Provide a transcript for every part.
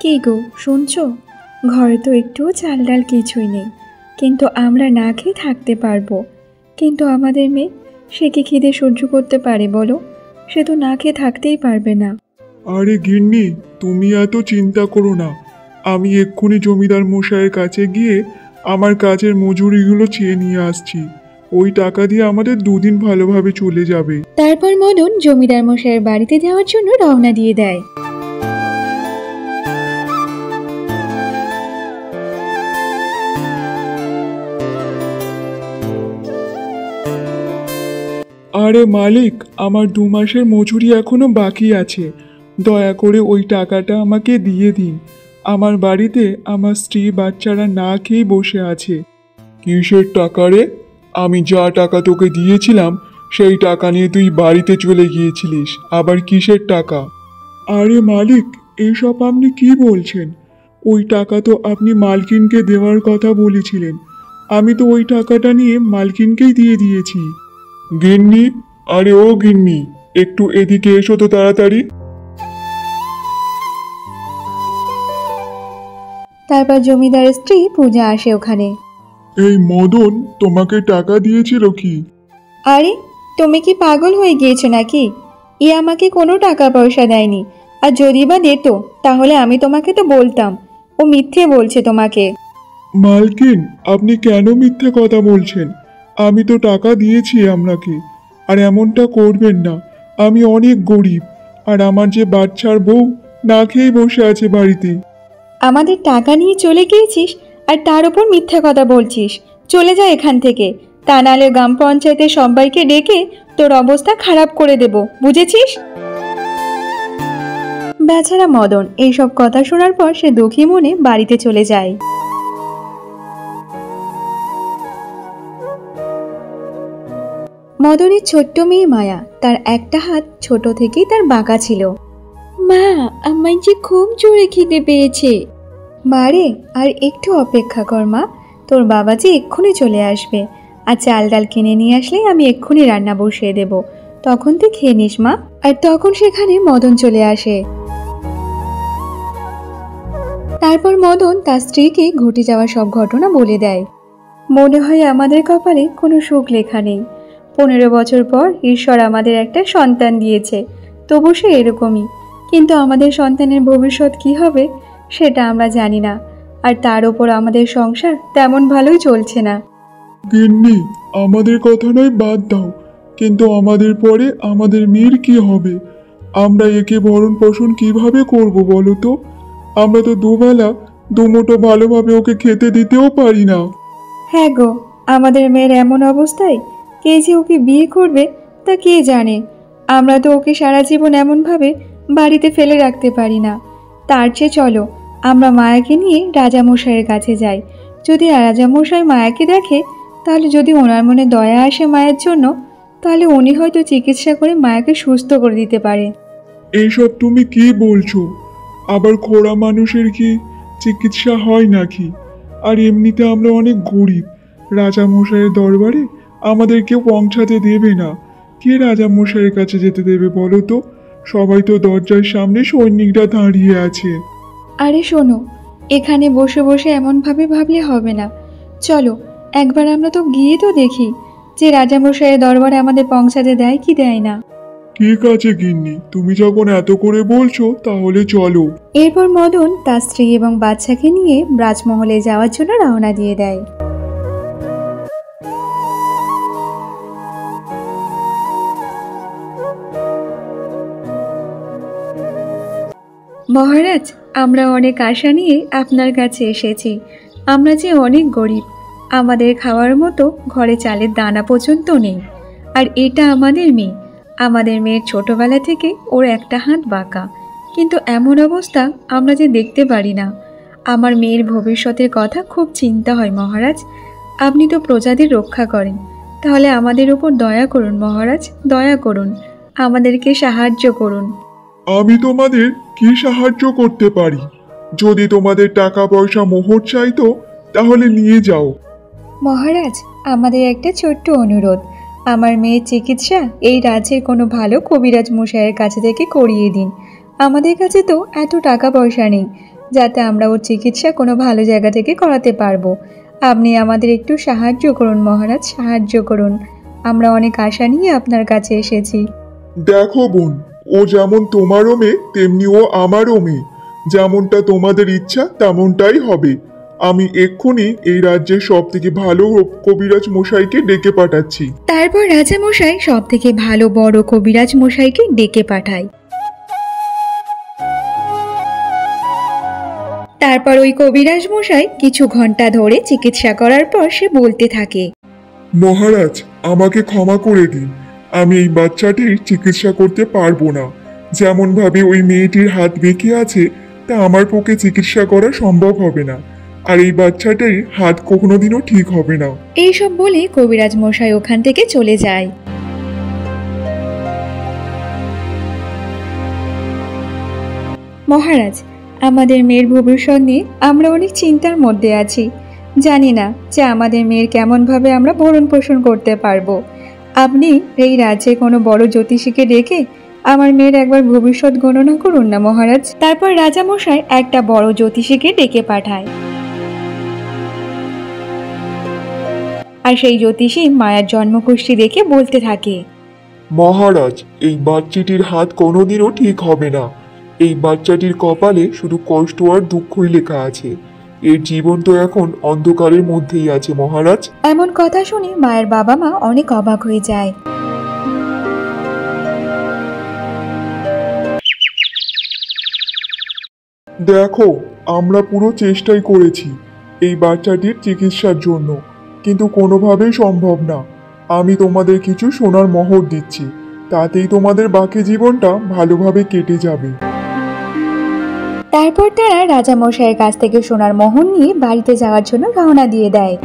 কে গো শুনছো? ঘরে তো একটুও চাল ডাল কিছুই নেই, কিন্তু আমরা না খেয়ে থাকতে পারবো। কিন্তু আমাদের মেয়ে, সে কি খিদে সহ্য করতে পারে বলো? সে তো না খেয়ে থাকতেই পারবে না। আরে গিন্নি, তুমি এত চিন্তা করো না। আমি এক্ষুনি জমিদার মশাইয়ের কাছে গিয়ে আমার কাজের মজুরিগুলো চেয়ে নিয়ে আসছি। ওই টাকা দিয়ে আমাদের দুদিন ভালোভাবে চলে যাবে। তারপর মদন জমিদার মশাইয়ের বাড়িতে যাওয়ার জন্য রওনা দিয়ে দেয়। আরে মালিক, আমার 2 মাসের মজুরি এখনো বাকি আছে। দয়া করে ওই টাকাটা আমাকে দিয়ে দিন। আমার বাড়িতে আমার স্ত্রী বাচ্চারা না খেয়ে বসে আছে। কিসের টাকা রে? আমি যা টাকা তোকে দিয়েছিলাম সেই টাকা নিয়ে তুই বাড়িতে চলে গিয়েছিলিস, আবার কিসের টাকা? আরে মালিক, এইসব আপনি কি বলছেন? ওই টাকা তো আপনি মালকিনকে দেওয়ার কথা বলেছিলেন। আমি তো ওই টাকাটা নিয়ে মালকিনকেই দিয়ে দিয়েছি। গিন্নি, আরে ও গিন্নি, একটু এদিকে এসো তো তাড়াতাড়ি। তারপর জমিদারের স্ত্রী পূজা আসে ওখানে। এই মদন তোমাকে টাকা দিয়েছিল কি? আরে, তুমি কি পাগল হয়ে গিয়েছো নাকি? ই আমাকে কোনো টাকা পয়সা দেয়নি। আর যদি বা দিত, তাহলে আমি তোমাকে তো বলতাম। ও মিথ্যে বলছে তোমাকে। মালকিন, আপনি কেন মিথ্যে কথা বলছেন? আমি তো টাকা দিয়েছি আপনাকে। আর এমনটা করবেন না। আমি অনেক গরিব, আর আমার যে বাচ্চার বউ না খেয়েই বসে আছে বাড়িতে। আমাদের টাকা নিয়ে চলে গিয়েছিস, আর তার উপর মিথ্যা কথা বলছিস। চলে যা এখান থেকে, তা নাহলে গ্রাম পঞ্চায়েতের সবাইকে ডেকে তোর অবস্থা খারাপ করে দেব, বুঝেছিস? বেচারা মদন এইসব কথা শোনার পর সে দুঃখী মনে বাড়িতে চলে যায়। মদনের ছোট্ট মেয়ে মায়া, তার একটা হাত ছোট থেকেই তার বাঁকা ছিল। মা, আমার যে খুব জোরে খিদে পেয়েছে। মারে, আর একটু অপেক্ষা কর মা, তোর বাবা যে এক্ষুনি চলে আসবে। আর চাল ডাল কিনে নিয়ে আসলেই আমি এক্ষুনি রান্না বসিয়ে দেব। তখন তুই খেয়ে নিস মা। আর তখন সেখানে মদন চলে আসে। তারপর মদন তার স্ত্রীকে ঘটে যাওয়া সব ঘটনা বলে দেয়। মনে হয় আমাদের কপালে কোনো সুখ লেখা নেই। 15 বছর পর ঈশ্বর আমাদের একটা সন্তান দিয়েছে, তবু সে এরকমই। কিন্তু আমাদের সন্তানের ভবিষ্যৎ কি হবে সেটা আমরা জানি না। আর তার ওপর আমাদের সংসার তেমন ভালোই চলছে না। গিন্নি, আমাদের কথা নয় বাদ দাও, কিন্তু আমাদের পরে আমাদের মেয়ের কি হবে? আমরা একে ভরণ পোষণ কিভাবে করব বলো তো? আমরা তো দুবেলা দুমুঠো ভালোভাবে ওকে খেতে দিতেও পারি না। হ্যাঁ গো, আমাদের মেয়ের এমন অবস্থায় কে যে ওকে বিয়ে করবে তা কে জানে। আমরা তো ওকে সারা জীবন এমনভাবে বাড়িতে ফেলে রাখতে পারি না। তার চেয়ে চলো আমরা মায়াকে নিয়ে রাজামশাইয়ের কাছে যাই। যদি রাজামশাই মায়াকে দেখে, তাহলে যদি ওনার মনে দয়া আসে মায়ের জন্য, তাহলে উনি হয়তো চিকিৎসা করে মায়াকে সুস্থ করে দিতে পারে। এইসব তুমি কি বলছো? আবার খোড়া মানুষের কি চিকিৎসা হয় নাকি? আর এমনিতে আমরা অনেক গরিব। রাজামশাইয়ের দরবারে আমাদের কেউ পৌঁছাতে দেবে না। কে রাজামশাইয়ের কাছে যেতে দেবে বলো তো? সবাই তো দরজার সামনে সৈনিকরা দাঁড়িয়ে আছে। আরে শোনো, এখানে বসে বসে এমনভাবে ভাবলে হবে না। চলো একবার আমরা তো গিয়ে তো দেখি যে রাজামশাইয়ের দরবারে আমাদের পৌঁছাতে দেয় কি দেয় না। ঠিক আছে গিন্নি, তুমি যখন এত করে বলছো তাহলে চলো। এরপর মদন তার স্ত্রী এবং বাচ্চাকে নিয়ে রাজমহলে যাওয়ার জন্য রওনা দিয়ে দেয়। মহারাজ, আমরা অনেক আশা নিয়ে আপনার কাছে এসেছি। আমরা যে অনেক গরিব, আমাদের খাওয়ার মতো ঘরে চালের দানা পর্যন্ত নেই। আর এটা আমাদের মেয়ে। আমাদের মেয়ের ছোটবেলা থেকে ওর একটা হাত বাঁকা, কিন্তু এমন অবস্থা আমরা যে দেখতে পারি না। আমার মেয়ের ভবিষ্যতের কথা খুব চিন্তা হয় মহারাজ। আপনি তো প্রজাদের রক্ষা করেন, তাহলে আমাদের উপর দয়া করুন মহারাজ, দয়া করুন, আমাদেরকে সাহায্য করুন। আমি তোমাদের কি সাহায্য করতে পারি? যদি তোমাদের টাকা পয়সা মোহর চাইতো তাহলে নিয়ে যাও। মহারাজ, আমাদের একটা ছোট্ট অনুরোধ। আমার মেয়ের চিকিৎসা এই রাজ্যের কোনো ভালো কবিরাজ মশাইয়ের কাছে থেকে করিয়ে দিন। আমাদের কাছে তো এত টাকা পয়সা নেই যাতে আমরা ওর চিকিৎসা কোনো ভালো জায়গা থেকে করাতে পারবো। আপনি আমাদের একটু সাহায্য করুন মহারাজ, সাহায্য করুন। আমরা অনেক আশা নিয়ে আপনার কাছে এসেছি। দেখো বোন, ও যেমন তোমারও মেয়ে তেমনি ও আমারও মেয়ে। যেমনটা তোমাদের ইচ্ছা তেমনটাই হবে। আমি এক্ষুনি এই রাজ্যের সব থেকে ভালো কবিরাজ মশাইকে ডেকে পাঠাচ্ছি। তারপর রাজা মশাই সব থেকে ভালো বড় কবিরাজ মশাইকে ডেকে পাঠায়। তারপর ওই কবিরাজ মশাই কিছু ঘন্টা ধরে চিকিৎসা করার পর সে বলতে থাকে, মহারাজ, আমাকে ক্ষমা করে দিন। আমি এই বাচ্চাটির চিকিৎসা করতে পারবো না। যেমন ভাবে ওই মেয়েটির হাত বেঁকে আছে তা আমার পক্ষে চিকিৎসা করা সম্ভব হবে না। আর এই বাচ্চাটির হাত কোনোদিনও ঠিক হবে না। এইসব বলে কবিরাজ মশাই ওখান থেকে চলে যায়। মহারাজ, আমাদের মেয়ের ভবিষ্যৎ নিয়ে আমরা অনেক চিন্তার মধ্যে আছি। জানি না যে আমাদের মেয়ের কেমনভাবে আমরা ভরণ পোষণ করতে পারবো। আপনি এই রাজ্যে কোনো বড় জ্যোতিষীকে ডেকে আমার মেয়ের একবার ভবিষ্যৎ গণনা করুন না মহারাজ। তারপর রাজামশাই একটা বড় জ্যোতিষীকে ডেকে পাঠায়। আর সেই জ্যোতিষী মায়ার জন্মকুষ্ঠি দেখে বলতে থাকে, মহারাজ, এই বাচ্চাটির হাত কোনোদিনও ঠিক হবে না। এই বাচ্চাটির কপালে শুধু কষ্ট আর দুঃখই লেখা আছে। এর জীবন তো এখন অন্ধকারের মধ্যেই আছে মহারাজ। এমন কথা শুনে মায়ের বাবা মা অনেক অবাক হয়ে যায়। দেখো, আমরা পুরো চেষ্টাই করেছি এই বাচ্চাটির চিকিৎসার জন্য, কিন্তু কোনোভাবেই সম্ভব না। আমি তোমাদের কিছু সোনার মোহর দিচ্ছি, তাতেই তোমাদের বাকি জীবনটা ভালোভাবে কেটে যাবে। তারপর তারা রাজামশাইয়ের কাছ থেকে সোনার মোহর নিয়ে বাড়িতে যাওয়ার জন্য রওনা দিয়ে দেয়।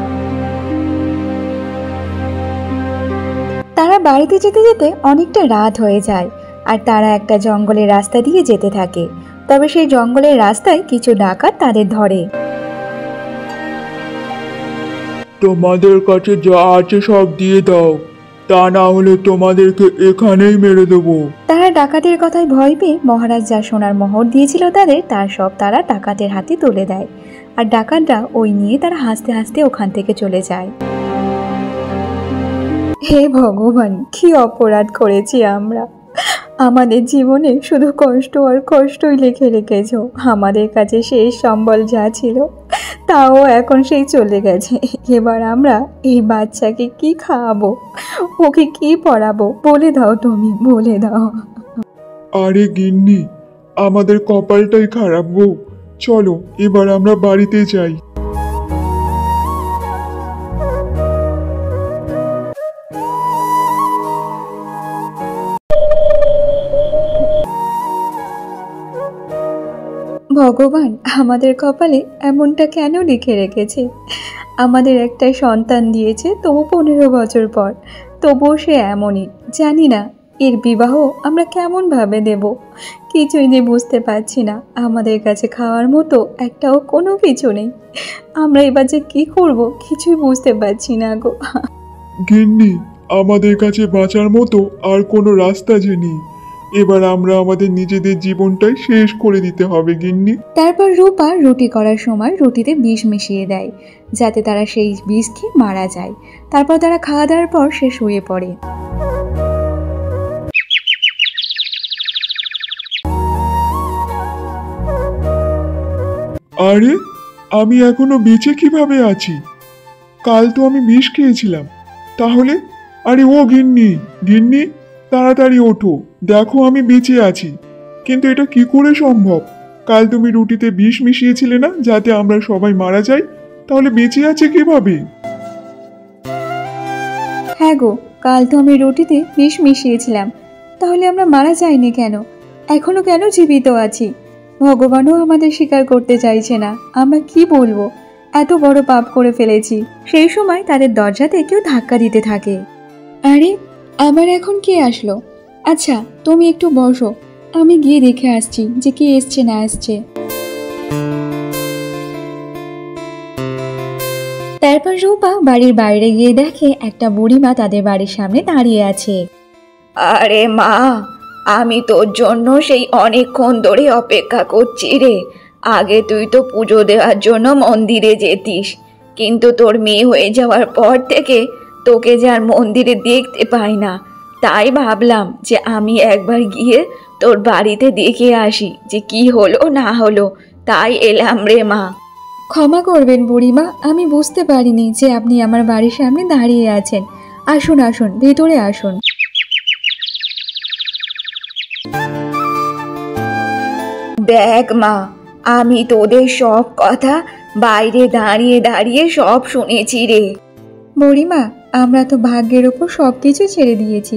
তারা বাড়িতে যেতে যেতে অনেকটা রাত হয়ে যায় আর তারা একটা জঙ্গলের রাস্তা দিয়ে যেতে থাকে। তবে সেই জঙ্গলের রাস্তায় কিছু ডাকাত তাদের ধরে। তোমাদের কাছে যা আছে সব দিয়ে দাও, তা না হলে তোমাদেরকে এখানেই মেরে দেবো। তারা ডাকাতের কথায় ভয় পেয়ে মহারাজ যা সোনার মোহর দিয়েছিল তাদের, তার সব তারা ডাকাতের হাতে তুলে দেয়। আর ডাকাতরা ওই নিয়ে তারা হাসতে হাসতে ওখান থেকে চলে যায়। হে ভগবান, কি অপরাধ করেছি আমরা! আমাদের জীবনে শুধু কষ্ট আর কষ্টই লিখে রেখেছ। আমাদের কাছে শেষ সম্বল যা ছিল তাও এখন সেই চলে গেছে। এবার আমরা এই বাচ্চাকে কি খাওয়াবো, ওকে কি পড়াবো? বলে দাও, তুমি বলে দাও। আরে গিন্নি, আমাদের কপালটাই খারাপ গো। চলো এবার আমরা বাড়িতে যাই। ভগবান আমাদের কপালে এমনটা কেন লিখে রেখেছে? আমাদের একটা সন্তান দিয়েছে তবু 15 বছর পর, তবুও সে এমনই। জানি না এর বিবাহ আমরা কেমনভাবে দেব। কিছুই যে বুঝতে পারছি না। আমাদের কাছে খাওয়ার মতো একটাও কোনো কিছু নেই। আমরা এবার যে কি করব কিছুই বুঝতে পারছি না গো। গিন্নি, আমাদের কাছে বাঁচার মতো আর কোনো রাস্তা যে নেই। এবার আমরা আমাদের নিজেদের জীবনটাই শেষ করে দিতে হবে গিন্নি। তারপর রূপা রুটি করার সময় রুটিতে বিষ মিশিয়ে দেয় যাতে তারা সেই বিষ খেয়ে মারা যায়। তারপর তারা খাওয়া দাওয়ার পর সে শুয়ে পড়ে। আরে, আমি এখনো বেঁচে কিভাবে আছি? কাল তো আমি বিষ খেয়েছিলাম। তাহলে আরে ও গিন্নি, গিন্নি তাড়াতাড়ি ওঠো, দেখো আমি বেঁচে আছি। কিন্তু এটা কি করে সম্ভব? কাল তুমি রুটিতে বিষ মিশিয়েছিলে না যাতে আমরা সবাই মারা যাই? তাহলে বেঁচে আছে কিভাবে? হ্যাঁ গো, কাল তো আমি রুটিতে বিষ মিশিয়েছিলাম। তাহলে আমরা মারা যাইনি কেন? এখনো কেন জীবিত আছি? ভগবানও আমাদের স্বীকার করতে চাইছে না। আমরা কি বলবো? এত বড় পাপ করে ফেলেছি। সেই সময় তাদের দরজাতে কেউ ধাক্কা দিতে থাকে। আরে, আবার এখন কে আসলো? আচ্ছা তুমি একটু বসো, আমি গিয়ে দেখে আসছি যে কে এসছে না এসছে। তারপর রূপা বাড়ির বাইরে গিয়ে দেখে একটা বুড়িমা তাদের বাড়ির সামনে দাঁড়িয়ে আছে। আরে মা, আমি তোর জন্য সেই অনেকক্ষণ ধরে অপেক্ষা করছি রে। আগে তুই তো পুজো দেওয়ার জন্য মন্দিরে যেতিস, কিন্তু তোর মেয়ে হয়ে যাওয়ার পর থেকে তোকে যে আর মন্দিরে দেখতে পাই না। তাই ভাবলাম যে আমি একবার গিয়ে তোর বাড়িতে দেখে আসি যে কি হলো না হলো। তাই এলাম রে মা। ক্ষমা করবেন বুড়িমা, আমি বুঝতে পারিনি যে আপনি আমার বাড়ির সামনে দাঁড়িয়ে আছেন। আসুন আসুন, ভেতরে আসুন। দেখ মা, আমি তোদের সব কথা বাইরে দাঁড়িয়ে দাঁড়িয়ে সব শুনেছি রে। বুড়িমা, আমরা তো ভাগ্যের ওপর সব কিছু ছেড়ে দিয়েছি।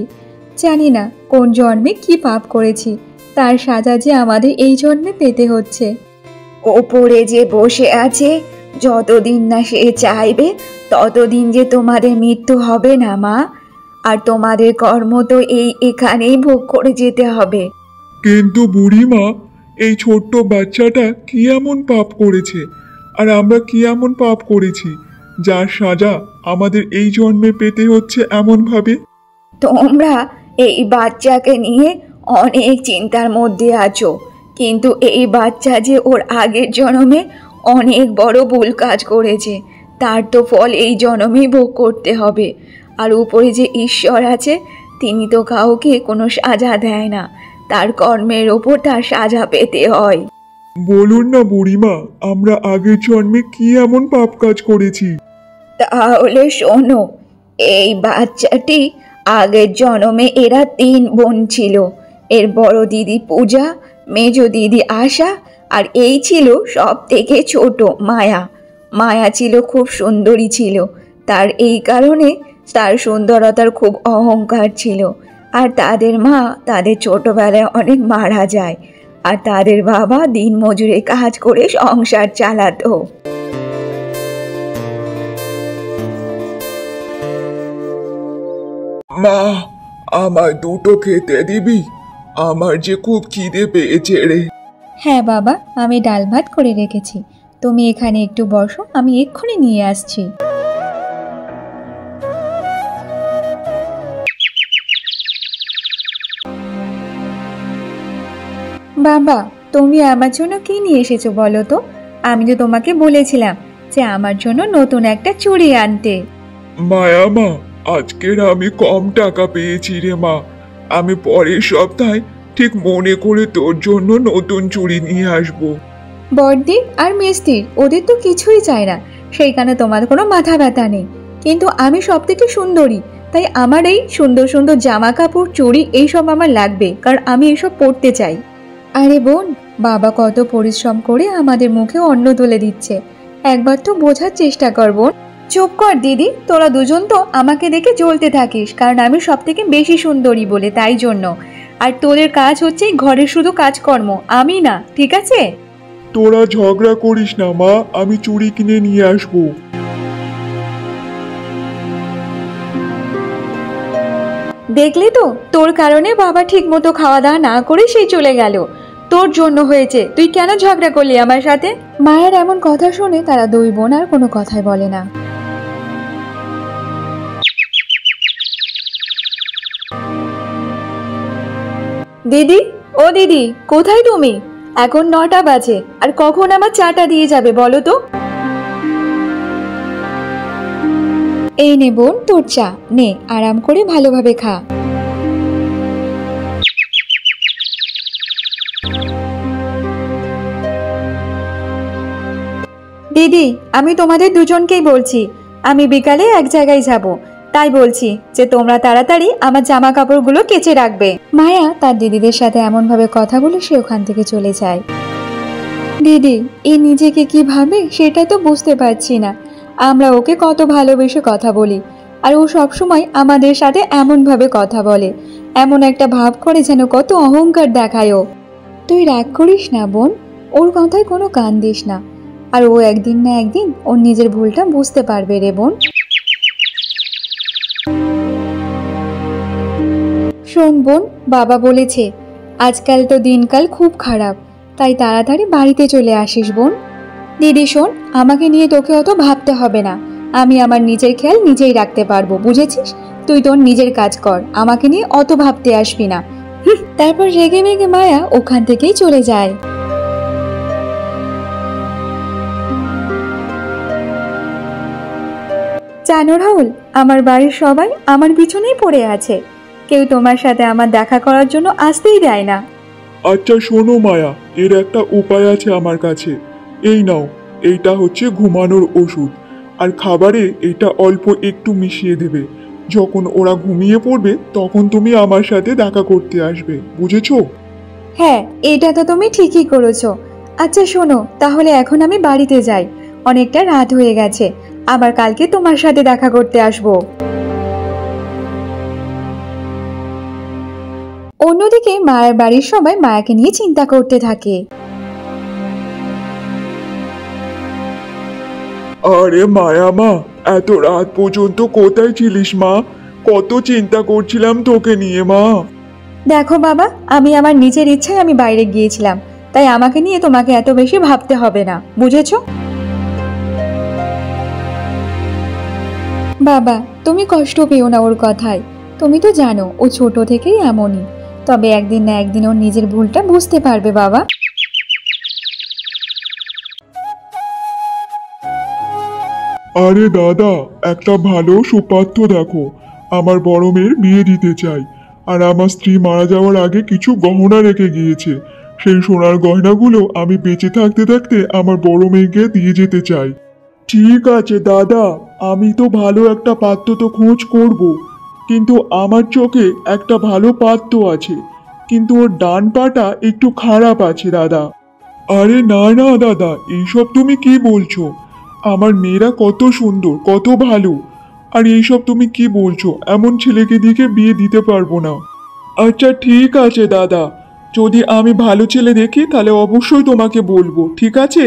জানি না কোন জন্মে কি পাপ করেছি, তার সাজা যে আমাদের এই জন্মে পেতে হচ্ছে। ওপরে যে বসে আছে, যতদিন না সে চাইবে ততদিন যে তোমাদের মৃত্যু হবে না মা। আর তোমাদের কর্ম তো এখানেই ভোগ করে যেতে হবে। কিন্তু বুড়িমা, এই ছোট্ট বাচ্চাটা কি এমন পাপ করেছে, আর আমরা কি এমন পাপ করেছি যার সাজা আমাদের এই জন্মে পেতে হচ্ছে এমন ভাবে? তোমরা এই বাচ্চাকে নিয়ে অনেক চিন্তার মধ্যে আছো, কিন্তু এই বাচ্চা যে ওর আগের জন্মে অনেক বড় ভুল কাজ করেছে, তার তো ফল এই জন্মেই ভোগ করতে হবে। আর উপরে যে ঈশ্বর আছে, তিনি তো কাউকে কোনো সাজা দেয় না, তার কর্মের ওপর তার সাজা পেতে হয়। বলুন না বুড়িমা, আমরা আগের জন্মে কি এমন পাপ কাজ করেছি? তাহলে শোনো, এই বাচ্চাটি আগের জন্মে এরা 3 বোন ছিল। এর বড় দিদি পূজা, মেজ দিদি আশা, আর এই ছিল সব থেকে ছোট মায়া। মায়া ছিল খুব সুন্দরী ছিল, তার এই কারণে তার সুন্দরতার খুব অহংকার ছিল। আর তাদের মা তাদের ছোটবেলায় অনেক মারা যায়, আর তাদের বাবা দিনমজুরে কাজ করে সংসার চালাতো। মা, আমার দুটো খেতে দিবি? আমার যে খুব খিদে পেয়েছে রে। হ্যাঁ বাবা, আমি ডাল ভাত করে রেখেছি, তুমি এখানে একটু বসো, আমি এক্ষুনি নিয়ে আসছি। বাবা, তুমি আমার জন্য কি নিয়ে এসেছো বলো তো? আমি তো তোমাকে বলেছিলাম যে আমার জন্য নতুন একটা চুড়ি আনতে। মায়া মা, আজকের আমি কম টাকা পেয়েছি রে মা। আমি পরের সপ্তাহে ঠিক মনে করে তোর জন্য নতুন চুড়ি নিয়ে আসবো। বড়দি আর মিস্ত্রির ওদের তো কিছুই চায় না, সেই কারণে তোমার কোনো মাথা ব্যথা নেই। কিন্তু আমি সব থেকে সুন্দরী, তাই আমার এই সুন্দর সুন্দর জামা কাপড় চুড়ি এইসব আমার লাগবে, কারণ আমি এইসব পরতে চাই। আরে বোন, বাবা কত পরিশ্রম করে আমাদের মুখে অন্ন তুলে দিচ্ছে, একবার তো বোঝার চেষ্টা কর বোন। চুপ কর দিদি, তোরা দুজন তো আমাকে দেখে জ্বলতে থাকিস, কারণ আমি সব থেকে বেশি সুন্দরী বলে, তাই জন্য। আর তোদের কাজ হচ্ছে ঘরের শুধু কাজকর্ম, আমি না, ঠিক আছে? তোরা ঝগড়া করিস না মা, আমি চুড়ি কিনে নিয়ে আসবো। দেখলি তো, তোর কারণে বাবা ঠিক মতো খাওয়া দাওয়া না করে সেই চলে গেল। তোর জন্য হয়েছে, তুই কেন ঝগড়া করলি আমার সাথে? মায়ের এমন কথা শুনে তারা দুই বোন আর কোনো কথাই বলে না। দিদি, ও দিদি, কোথায় তুমি? এখন 9টা বাজে, আর কখন আমার চাটা দিয়ে যাবে বলো তো? এই নে বোন তোর চা, নে আরাম করে ভালোভাবে খা। দিদি, আমি তোমাদের দুজনকেই বলছি, আমি বিকালে এক জায়গায় যাব, তাই বলছি যে তোমরা তাড়াতাড়ি আমার জামা কাপড়গুলো কেচে রাখবে। মায়া তার দিদিদের সাথে এমন ভাবে কথা বলে সে ওখান থেকে চলে যায়। দিদি, এ নিজেকে কি ভাবে সেটা তো বুঝতে পারছি না। আমরা ওকে কত ভালোবেসে কথা বলি, আর ও সবসময় আমাদের সাথে এমন ভাবে কথা বলে, এমন একটা ভাব করে যেন কত অহংকার দেখায় ও। তুই রাগ করিস না বোন, ওর কথায় কোনো কান দিস না, আর ও একদিন না একদিন ওর নিজের ভুলটা বুঝতে পারবে রে বোন। শোন বোন, বাবা বলেছে আজকাল তো দিনকাল খুব খারাপ, তাই তাড়াতাড়ি বাড়িতে চলে আসিস বোন। দিদি শোন, আমাকে নিয়ে তোকে অত ভাবতে হবে না, আমি আমার নিজের খেয়াল নিজেই রাখতে পারবো, বুঝেছিস? তুই তোর নিজের কাজ কর, আমাকে নিয়ে অত ভাবতে আসবি না। তারপর রেগে মেগে মায়া ওখান থেকেই চলে যায়। জানো রাহুল, আমার বাড়ির সবাই আমার পিছনেই পড়ে আছে। কেউ তোমার সাথে আমার দেখা করার জন্য আসতেই দেয় না। আচ্ছা শোনো মায়া, এর একটা উপায় আছে আমার কাছে। এই নাও, এইটা হচ্ছে ঘুমানোর ওষুধ, আর খাবারে এটা অল্প একটু মিশিয়ে দেবে। যখন ওরা ঘুমিয়ে পড়বে তখন তুমি আমার সাথে দেখা করতে আসবে, বুঝেছো? হ্যাঁ, এটা তো তুমি ঠিকই করেছো। আচ্ছা শোনো, তাহলে এখন আমি বাড়িতে যাই, অনেকটা রাত হয়ে গেছে। আবার কালকে তোমার সাথে দেখা করতে আসবো। অন্যদিকে মায়ের বাড়ির সবাই মায়াকে নিয়ে চিন্তা করতে থাকে। আরে মায়া মা, এত রাত পর্যন্ত কোথায় ছিলিস মা? কত চিন্তা করছিলাম তোকে নিয়ে মা। দেখো বাবা, আমি আমার নিজের ইচ্ছায় আমি বাইরে গিয়েছিলাম, তাই আমাকে নিয়ে তোমাকে এত বেশি ভাবতে হবে না, বুঝেছো? বাবা, তুমি কষ্ট পেও না ওর কথায়। তুমি তো জানো ও ছোট থেকেই এমনই। তবে একদিন না একদিন ওর নিজের ভুলটা বুঝতে পারবে বাবা। আরে দাদা, একটা ভালো সুপাত্র দেখো। আমার বড় মেয়ের বিয়ে দিতে চাই। আর আমার স্ত্রী মারা যাওয়ার আগে কিছু গহনা রেখে গিয়েছে। সেই সোনার গয়নাগুলো আমি বেঁচে থাকতে থাকতে আমার বড় মেয়েকে দিয়ে যেতে চাই। ঠিক আছে দাদা, আমি তো ভালো একটা পাত্র তো খোঁজ করব। কিন্তু আমার চোখে একটা ভালো পাত্র আছে, কিন্তু ওর ডান পাটা একটু খারাপ আছে দাদা। আরে না না দাদা, এইসব তুমি কি বলছো? আমার মেয়েরা কত সুন্দর, কত ভালো। আর এইসব তুমি কি বলছো? এমন ছেলেকে দিকে বিয়ে দিতে পারবো না। আচ্ছা ঠিক আছে দাদা, যদি আমি ভালো ছেলে দেখি তাহলে অবশ্যই তোমাকে বলবো, ঠিক আছে?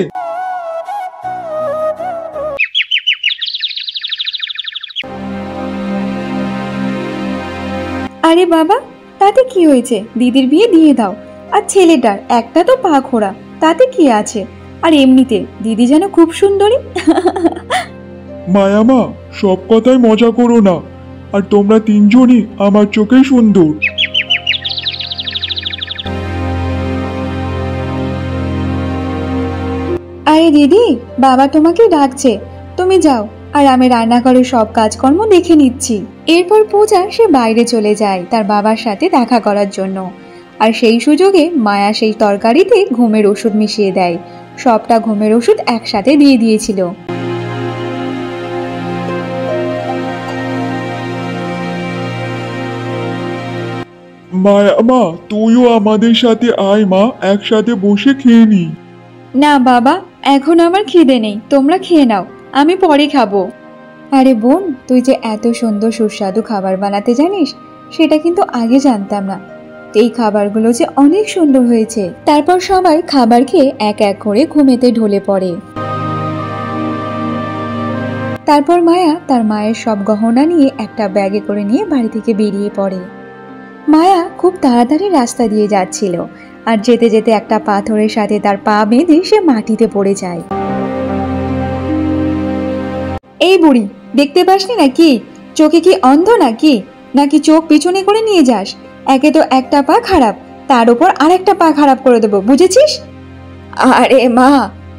আরে বাবা, তাতে কি হয়েছে? দিদির বিয়ে দিয়ে দাও। আর ছেলেটার একটা তো পা খোড়া, তাতে কি আছে? আর এমনিতে দিদি যেন খুব সুন্দরী। মায়ামা, সব কথায় মজা করো না। আর তোমরা তিনজনই আমার চোখে সুন্দর। আরে দিদি, বাবা তোমাকে ডাকছে, তুমি যাও। আর আমি রান্নাঘরের সব কাজকর্ম দেখে নিচ্ছি। এরপর পূজা সে বাইরে চলে যায় তার বাবার সাথে দেখা করার জন্য। আর সেই সুযোগে মায়া সেই তরকারিতে ঘুমের ওষুধ মিশিয়ে দেয়। সবটা ঘুমের ওষুধ একসাথে দিয়ে দিয়েছিল। মায়ামা, তুইও আমাদের সাথে আয় মা, একসাথে বসে খেয়ে নি। না বাবা, এখন আমার খিদে নেই, তোমরা খেয়ে নাও, আমি পরে খাবো। আরে বোন, তুই যে এত সুন্দর সুস্বাদু খাবার বানাতে জানিস, সেটা কিন্তু আগে জানতাম না। এই খাবারগুলো যে অনেক সুন্দর হয়েছে। তারপর সবাই খাবার খেয়ে এক এক করে ঘুমেতে ঢলে পড়ে। তারপর মায়া তার মায়ের সব গহনা নিয়ে একটা ব্যাগে করে নিয়ে বাড়ি থেকে বেরিয়ে পড়ে। মায়া খুব তাড়াতাড়ি রাস্তা দিয়ে যাচ্ছিল, আর যেতে যেতে একটা পাথরের সাথে তার পা বেঁধে সে মাটিতে পড়ে যায়। এই বুড়ি, দেখতে পাসনি নাকি? চোখে কি অন্ধ নাকি? নাকি চোখ পিছনে করে নিয়ে যাস? একে তো একটা পা খারাপ, তার উপর আরেকটা পা খারাপ করে দেবো, বুঝেছিস? আরে মা,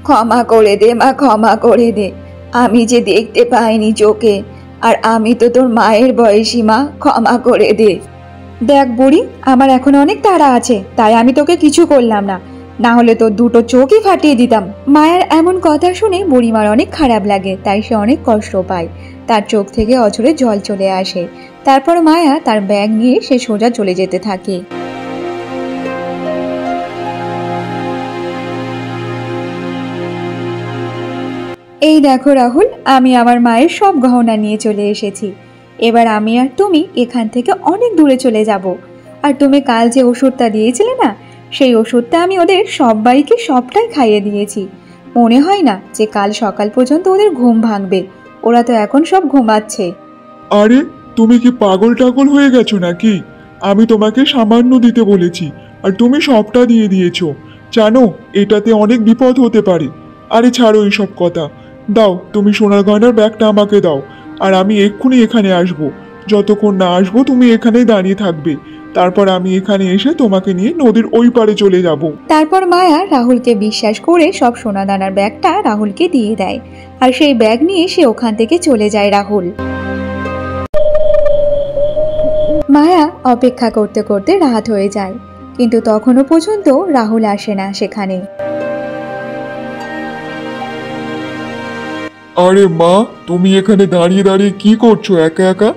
ক্ষমা করে দে মা, ক্ষমা করে দে। আমি যে দেখতে পাইনি চোখে, আর আমি তো তোর মায়ের বয়সী মা, ক্ষমা করে দে। দেখ বুড়ি, আমার এখন অনেক তাড়া আছে, তাই আমি তোকে কিছু করলাম না, না হলে তো দুটো চোখই ফাটিয়ে দিতাম। মায়ের এমন কথা শুনে বুড়িমার অনেক খারাপ লাগে, তাই সে অনেক কষ্ট পায়। তার চোখ থেকে অঝরে জল চলে আসে। তারপর মায়া তার ব্যাগ নিয়ে সে সোজা চলে যেতে থাকে। এই দেখো রাহুল, আমি আমার মায়ের সব গহনা নিয়ে চলে এসেছি। এবার আমি আর তুমি এখান থেকে অনেক দূরে চলে যাব। আর তুমি কাল যে ওষুধটা দিয়েছিলে না, সেই ওষুধটা আমি ওদের সবাইকে সবটাই খাইয়ে দিয়েছি। মনে হয় না যে কাল সকাল পর্যন্ত ওদের ঘুম ভাঙবে। ওরা তো এখন সব ঘুমাচ্ছে। আরে, তুমি কি পাগল টাগল হয়ে গেছো নাকি? আমি তোমাকে সামান্য দিতে বলেছি, আর তুমি সবটা দিয়ে দিয়েছো। জানো, এটাতে অনেক বিপদ হতে পারে। আরে ছাড়ো এইসব কথা। দাও, তুমি সোনার গয়নার ব্যাগটা আমাকে দাও, আর আমি এক্ষুনি এখানে আসবো। যতক্ষণ না আসবো তুমি এখানেই দাঁড়িয়ে থাকবে। তারপর আমি এখানে এসে তোমাকে নিয়ে নদীর ওই পারে চলে যাব। তারপর মায়া রাহুলকে বিশ্বাস করে সব সোনাদানার ব্যাগটা রাহুলকে দিয়ে দেয়, আর সেই ব্যাগ নিয়ে সে ওখান থেকে চলে যায় রাহুল। মায়া অপেক্ষা করতে করতে রাত হয়ে যায়, কিন্তু তখনও পর্যন্ত রাহুল আসে না সেখানে। আরে মা, তুমি এখানে দাঁড়িয়ে দাঁড়িয়ে কি করছো একা একা?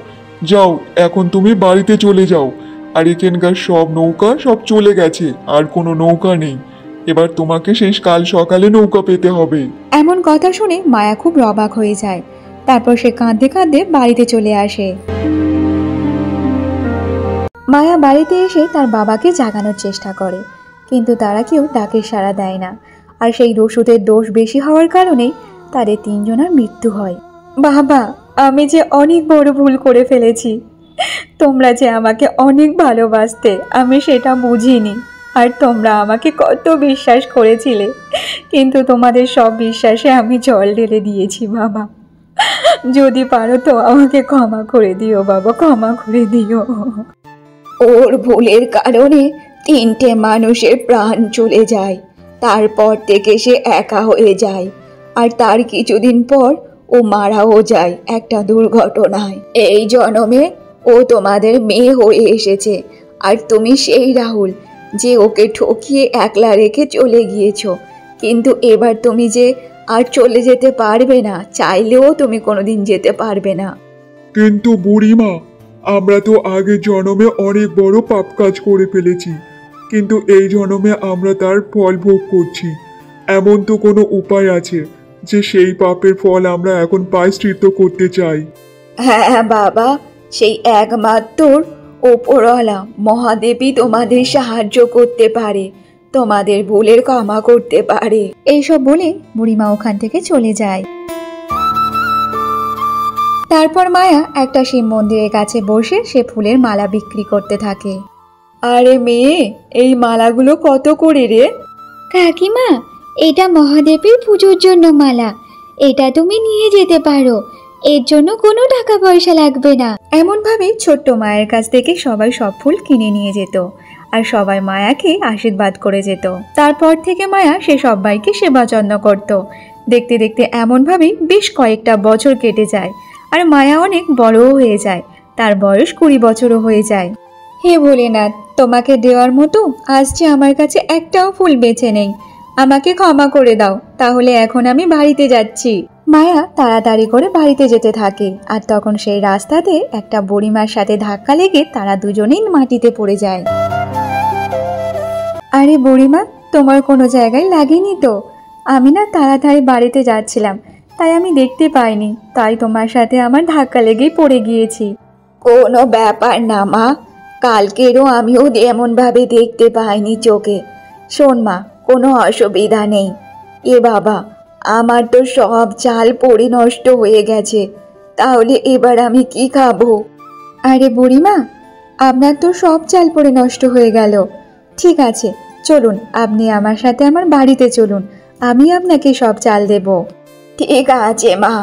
যাও, এখন তুমি বাড়িতে চলে যাও। আর এখানকার সব নৌকা সব চলে গেছে, আর কোনো নৌকা নেই। এবার তোমাকে শেষ কাল সকালে নৌকা পেতে হবে। এমন কথা শুনে মায়া খুব অবাক হয়ে যায়। তারপর সে কাঁদতে কাঁদতে বাড়িতে চলে আসে। মায়া বাড়িতে এসে তার বাবাকে জাগানোর চেষ্টা করে, কিন্তু তারা কেউ ডাকে সাড়া দেয় না। আর সেই রসুদের দোষ বেশি হওয়ার কারণেই তাদের তিনজনের মৃত্যু হয়। বাবা, আমি যে অনেক বড় ভুল করে ফেলেছি। তোমরা যে আমাকে অনেক ভালোবাসতে, আমি সেটা বুঝিনি। আর তোমরা আমাকে কত বিশ্বাস করেছিলে, কিন্তু তোমাদের সব বিশ্বাসে আমি জল ঢেলে দিয়েছি বাবা। যদি পারো তো আমাকে ক্ষমা করে দিও বাবা, ক্ষমা করে দিও। ওর ভুলের কারণে 3টে মানুষের প্রাণ চলে যায়। তারপর থেকে সে একা হয়ে যায়, আর তার কিছুদিন পর ও মারাও যায় একটা দুর্ঘটনায়। এই জন্মে ও তোমাদের মেয়ে হয়ে এসেছে, আর তুমি সেই রাহুল যে ওকে ঠকিয়ে একলা রেখে চলে গিয়েছো। কিন্তু এবার তুমি যে আর চলে যেতে পারবে না, চাইলেও তুমি কোনোদিন যেতে পারবে না। কিন্তু বুড়িমা, আমরা তো আগের জন্মে অনেক বড় পাপ কাজ করে ফেলেছি, কিন্তু এই জন্মে আমরা তার ফল ভোগ করছি। এমন তো কোনো উপায় আছে যে সেই পাপের ফল আমরা এখন প্রায়শ্চিত্ত করতে চাই? হ্যাঁ বাবা, সেই একমাত্র ওপরওয়ালা মহাদেবী তোমাদের সাহায্য করতে পারে, তোমাদের ভুলের ক্ষমা করতে পারে। এইসব বলে বুড়িমা ওখান থেকে চলে যায়। তারপর মায়া একটা শিব মন্দিরের কাছে বসে সে ফুলের মালা বিক্রি করতে থাকে। আরে মেয়ে, এই মালাগুলো কত করে রে? কাকিমা, এটা মহাদেবের পুজোর জন্য মালা। এটা তুমি নিয়ে যেতে পারো, এর জন্য কোনো টাকা পয়সা লাগবে না। এমনভাবে ছোট্ট মায়ের কাছ থেকে সবাই সব ফুল কিনে নিয়ে যেত, আর সবাই মায়াকে আশীর্বাদ করে যেত। তারপর থেকে মায়া সে সবাইকে সেবা যত্ন করত। দেখতে দেখতে এমনভাবে বেশ কয়েকটা বছর কেটে যায়, আর মায়া অনেক বড়ও হয়ে যায়। তার বয়স 20 বছরও হয়ে যায়। হে ভোলেনাথ, তোমাকে দেওয়ার মতো আজ যে আমার কাছে একটাও ফুল বেঁচে নেই, আমাকে ক্ষমা করে দাও। তাহলে এখন আমি বাড়িতে যাচ্ছি। মায়া তাড়াতাড়ি করে বাড়িতে যেতে থাকে, আর তখন সেই রাস্তাতে একটা বুড়িমার সাথে ধাক্কা লেগে তারা দুজনেই মাটিতে পড়ে যায়। আরে বুড়িমা, তোমার কোনো জায়গায় লাগেনি তো? আমি না তাড়াতাড়ি বাড়িতে যাচ্ছিলাম, তাই আমি দেখতে পাইনি, তাই তোমার সাথে আমার ধাক্কা লেগেই পড়ে গিয়েছি। কোনো ব্যাপার না মা, কালকেরও আমিও এমনভাবে দেখতে পাইনি চোখে। শোন মা, কোনো অসুবিধা নেই। এ বাবা, আমার তো সব চাল পড়ে নষ্ট হয়ে গেছে, তাহলে এবার আমি কি খাবো? আরে বুড়িমা, আপনার তো সব চাল পড়ে নষ্ট হয়ে গেল। ঠিক আছে, চলুন, আপনি আমার সাথে আমার বাড়িতে চলুন, আমি আপনাকে সব চাল দেব। ঠিক আছে মা,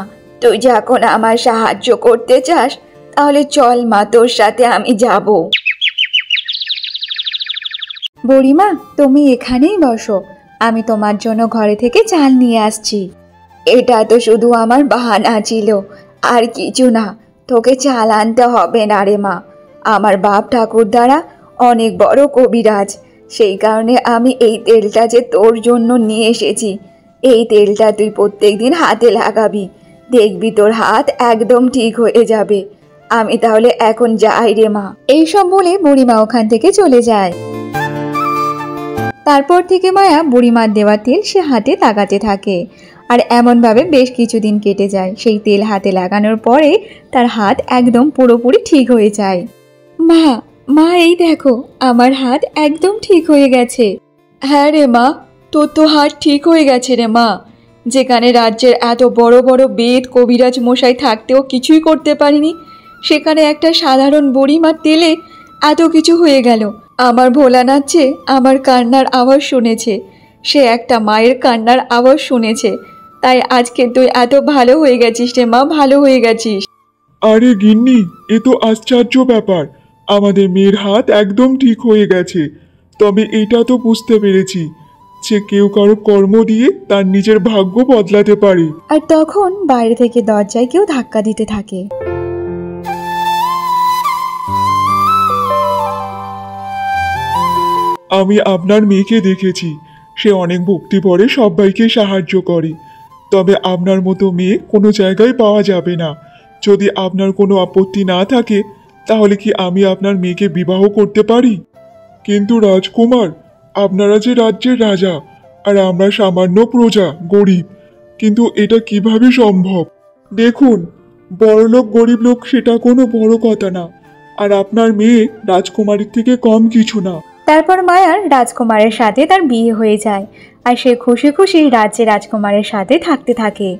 তুই যখন আমার সাহায্য করতে চাস, তাহলে চল মা, তোর সাথে আমি যাব। বুড়িমা, তুমি এখানেই বসো, আমি তোমার জন্য ঘরে থেকে চাল নিয়ে আসছি। এটা তো শুধু আমার বাহানা ছিল, আর কিছু না। তোকে চাল আনতে হবে না রে মা। আমার বাপ ঠাকুর দ্বারা অনেক বড় কবিরাজ, সেই কারণে আমি এই তেলটা যে তোর জন্য নিয়ে এসেছি। এই তেলটা তুই প্রত্যেকদিন হাতে লাগাবি, দেখবি তোর হাত একদম ঠিক হয়ে যাবে। আমি তাহলে এখন যাই রে মা। এইসব বলে বুড়িমা ওখান থেকে চলে যায়। তারপর থেকে মায়া বুড়িমার দেওয়া তেল সে হাতে লাগাতে থাকে, আর এমনভাবে বেশ কিছুদিন কেটে যায়। সেই তেল হাতে লাগানোর পরে তার হাত একদম পুরোপুরি ঠিক হয়ে যায়। মা, মা, এই দেখো, আমার হাত একদম ঠিক হয়ে গেছে। হ্যাঁ রে মা, তোর তো হাত ঠিক হয়ে গেছে রে মা। যেখানে রাজ্যের এত বড় বড় বেদ কবিরাজ মশাই থাকতেও কিছুই করতে পারিনি, সেখানে একটা সাধারণ বুড়িমার তেলে এত কিছু হয়ে গেল। আমার ভোলানাথ যে আমার কান্নার আওয়াজ শুনেছে, সে একটা মায়ের কান্নার আওয়াজ শুনেছে, তাই আজকে তুই এত ভালো হয়ে গেছিস রে মা, ভালো হয়ে গেছিস। আরে গিন্নি, এ তো আশ্চর্য ব্যাপার। আমাদের মেয়ের হাত একদম ঠিক হয়ে গেছে। তবে এটা তো বুঝতে পেরেছি যে কেউ কারো কর্ম দিয়ে তার নিজের ভাগ্য বদলাতে পারে। আর তখন বাইরে থেকে দরজায় কেউ ধাক্কা দিতে থাকে। আমি আপনার মেয়েকে দেখেছি, সে অনেক ভক্তি ভরে সবাইকে সাহায্য করে। তবে আপনার মতো মেয়ে কোনো জায়গায় পাওয়া যাবে না। যদি আপনার কোনো আপত্তি না থাকে তাহলে কি আমি আপনার মেয়েকে বিবাহ করতে পারি? কিন্তু রাজকুমার, আপনারা যে রাজ্যের রাজা আর আমরা সামান্য প্রজা, গরিব, কিন্তু এটা কিভাবে সম্ভব? দেখুন, বড়লোক গরিব লোক সেটা কোনো বড় কথা না, আর আপনার মেয়ে রাজকুমারীর থেকে কম কিছু না। তারপর মায়ার রাজকুমারের সাথে তার বিয়ে হয়ে যায় আর সে খুশি খুশি রাজ্যে রাজকুমারের সাথে থাকতে থাকে।